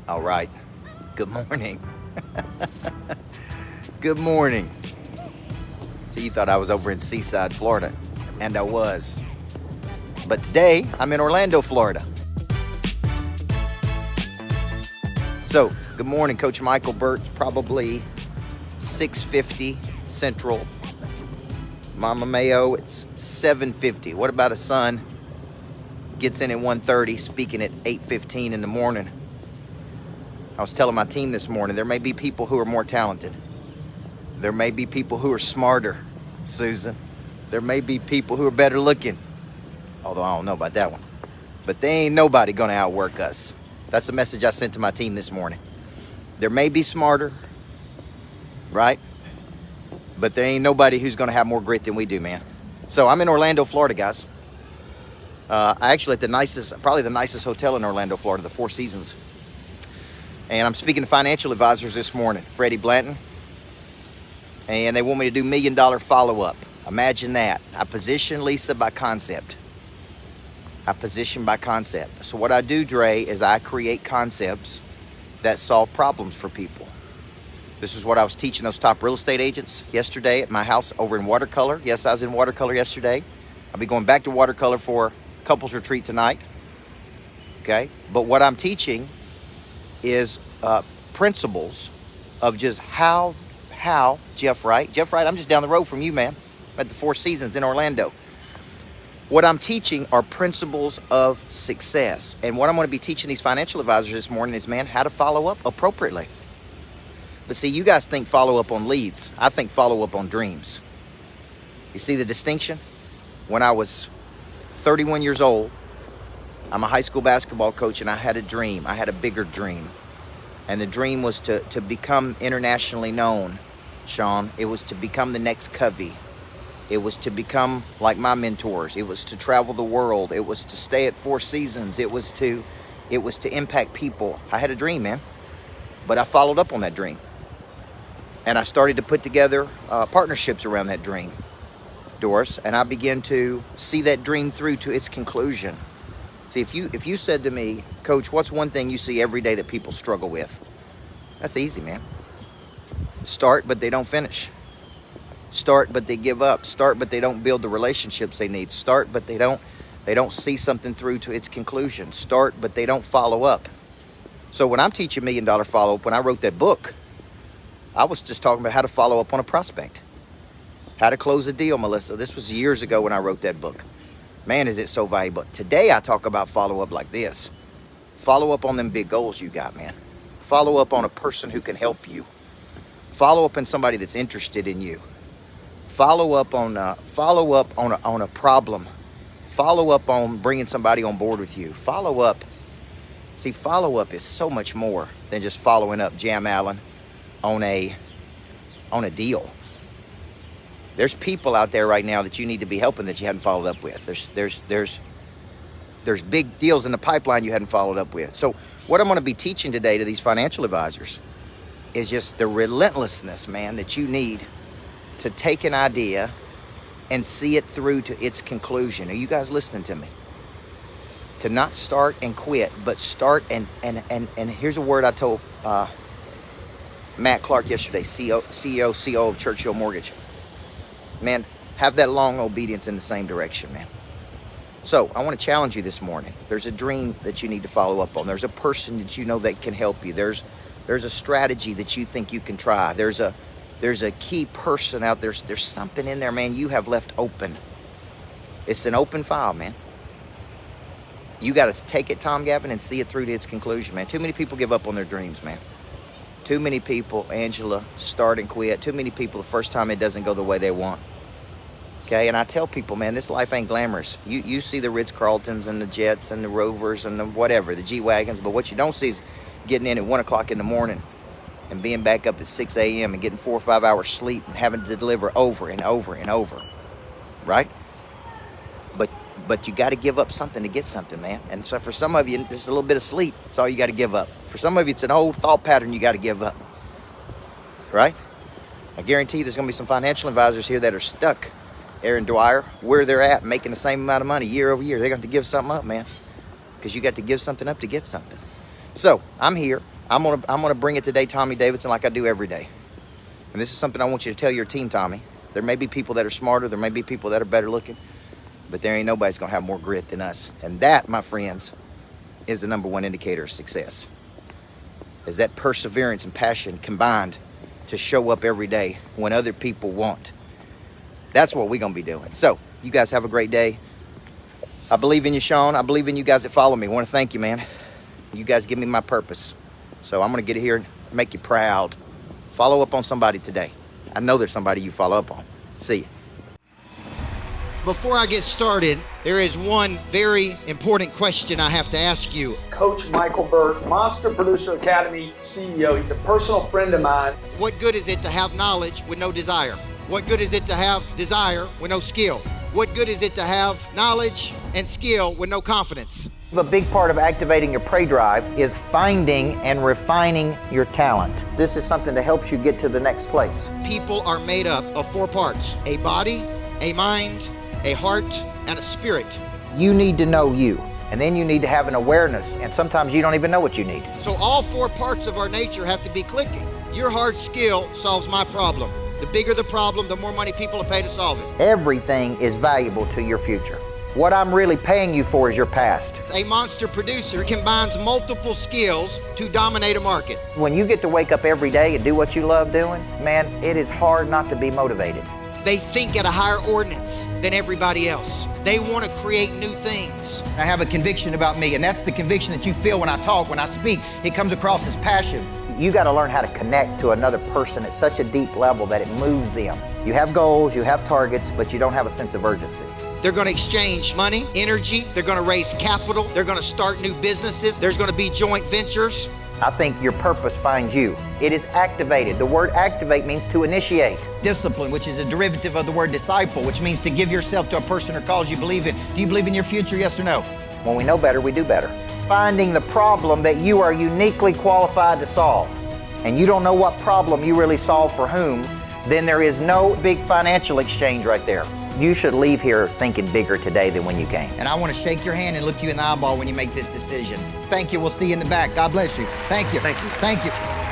All right. Good morning. Good morning. So you thought I was over in Seaside, Florida, and I was. But today I'm in Orlando, Florida. So, good morning, Coach Michael Burt. Probably 6:50 Central. Mama Mayo, it's 7:50. What about a son gets in at 1:30, speaking at 8:15 in the morning? I was telling my team this morning, there may be people who are more talented. There may be people who are smarter, Susan. There may be people who are better looking, although I don't know about that one. But they ain't nobody gonna outwork us. That's the message I sent to my team this morning. There may be smarter, right? But there ain't nobody who's gonna have more grit than we do, man. So I'm in Orlando, Florida, guys. I actually at probably the nicest hotel in Orlando, Florida, the Four Seasons. And I'm speaking to financial advisors this morning, Freddie Blanton. And they want me to do $1 million follow-up. Imagine that. I position Lisa by concept. I position by concept. So what I do, Dre, is I create concepts that solve problems for people. This is what I was teaching those top real estate agents yesterday at my house over in watercolor. Yes, I was in watercolor yesterday. I'll be going back to watercolor for couples retreat tonight. Okay? But what I'm teaching is principles of just how Jeff Wright, I'm just down the road from you, man, at the Four Seasons in Orlando. What I'm teaching are principles of success. And what I'm going to be teaching these financial advisors this morning is, man, how to follow up appropriately. But see, you guys think follow up on leads. I think follow up on dreams. You see the distinction? When I was 31 years old, I'm a high school basketball coach, and I had a dream. I had a bigger dream. And the dream was to become internationally known, Sean. It was to become the next Covey. It was to become like my mentors. It was to travel the world. It was to stay at Four Seasons. It was to impact people. I had a dream, man. But I followed up on that dream. And I started to put together partnerships around that dream, Doris. And I began to see that dream through to its conclusion. See, if you said to me, Coach, what's one thing you see every day that people struggle with? That's easy, man. Start, but they don't finish. Start, but they give up. Start, but they don't build the relationships they need. Start, but they don't see something through to its conclusion. Start, but they don't follow up. So when I'm teaching $1 Million follow-up, when I wrote that book, I was just talking about how to follow up on a prospect. How to close a deal, Melissa. This was years ago when I wrote that book. Man, is it so valuable. Today, I talk about follow-up like this. Follow up on them big goals you got, man. Follow up on a person who can help you. Follow up on somebody that's interested in you. Follow up on a problem. Follow up on bringing somebody on board with you. Follow up. See, follow up is so much more than just following up Jam Allen on a deal. There's people out there right now that you need to be helping that you haven't followed up with. There's big deals in the pipeline you hadn't followed up with. So what I'm going to be teaching today to these financial advisors is just the relentlessness, man, that you need to take an idea and see it through to its conclusion. Are you guys listening to me? To not start and quit, but start and here's a word I told Matt Clark yesterday, CEO, COO of Churchill Mortgage. Man, have that long obedience in the same direction, man. So I want to challenge you this morning. There's a dream that you need to follow up on. There's a person that you know that can help you. There's a strategy that you think you can try. There's a key person out there. There's something in there, man, you have left open. It's an open file, man. You got to take it, Tom Gavin, and see it through to its conclusion, man. Too many people give up on their dreams, man. Too many people, Angela, start and quit. Too many people, the first time it doesn't go the way they want. Okay, and I tell people, man, this life ain't glamorous. You see the Ritz-Carltons and the Jets and the Rovers and the whatever, the G-Wagons, but what you don't see is getting in at 1 o'clock in the morning and being back up at 6 a.m. and getting 4 or 5 hours sleep and having to deliver over and over and over, right? But you got to give up something to get something, man. And so for some of you, it's a little bit of sleep. That's all you got to give up. For some of you, it's an old thought pattern you got to give up, right? I guarantee you there's going to be some financial advisors here that are stuck, Aaron Dwyer, where they're at, making the same amount of money year over year. They're going to have to give something up, man, because you got to give something up to get something. So I'm here. I'm gonna bring it today, Tommy Davidson, like I do every day. And this is something I want you to tell your team, Tommy. There may be people that are smarter, there may be people that are better looking, but there ain't nobody's gonna have more grit than us. And that, my friends, is the number one indicator of success. Is that perseverance and passion combined to show up every day when other people won't. That's what we're gonna be doing. So, you guys have a great day. I believe in you, Sean. I believe in you guys that follow me. I wanna thank you, man. You guys give me my purpose. So I'm gonna get here and make you proud. Follow up on somebody today. I know there's somebody you follow up on. See you. Before I get started, there is one very important question I have to ask you. Coach Michael Burt, Monster Producer Academy CEO. He's a personal friend of mine. What good is it to have knowledge with no desire? What good is it to have desire with no skill? What good is it to have knowledge and skill with no confidence? A big part of activating your prey drive is finding and refining your talent. This is something that helps you get to the next place. People are made up of 4 parts: a body, a mind, a heart, and a spirit. You need to know you, and then you need to have an awareness, and sometimes you don't even know what you need. So all 4 parts of our nature have to be clicking. Your hard skill solves my problem. The bigger the problem, the more money people will pay to solve it. Everything is valuable to your future. What I'm really paying you for is your past. A monster producer combines multiple skills to dominate a market. When you get to wake up every day and do what you love doing, man, it is hard not to be motivated. They think at a higher ordinance than everybody else. They want to create new things. I have a conviction about me, and that's the conviction that you feel when I talk, when I speak. It comes across as passion. You got to learn how to connect to another person at such a deep level that it moves them. You have goals, you have targets, but you don't have a sense of urgency. They're going to exchange money, energy, they're going to raise capital, they're going to start new businesses, there's going to be joint ventures. I think your purpose finds you. It is activated. The word activate means to initiate. Discipline, which is a derivative of the word disciple, which means to give yourself to a person or cause you believe in. Do you believe in your future, yes or no? When we know better, we do better. Finding the problem that you are uniquely qualified to solve, and you don't know what problem you really solve for whom, then there is no big financial exchange right there. You should leave here thinking bigger today than when you came. And I want to shake your hand and look you in the eyeball when you make this decision. Thank you. We'll see you in the back. God bless you. Thank you. Thank you. Thank you.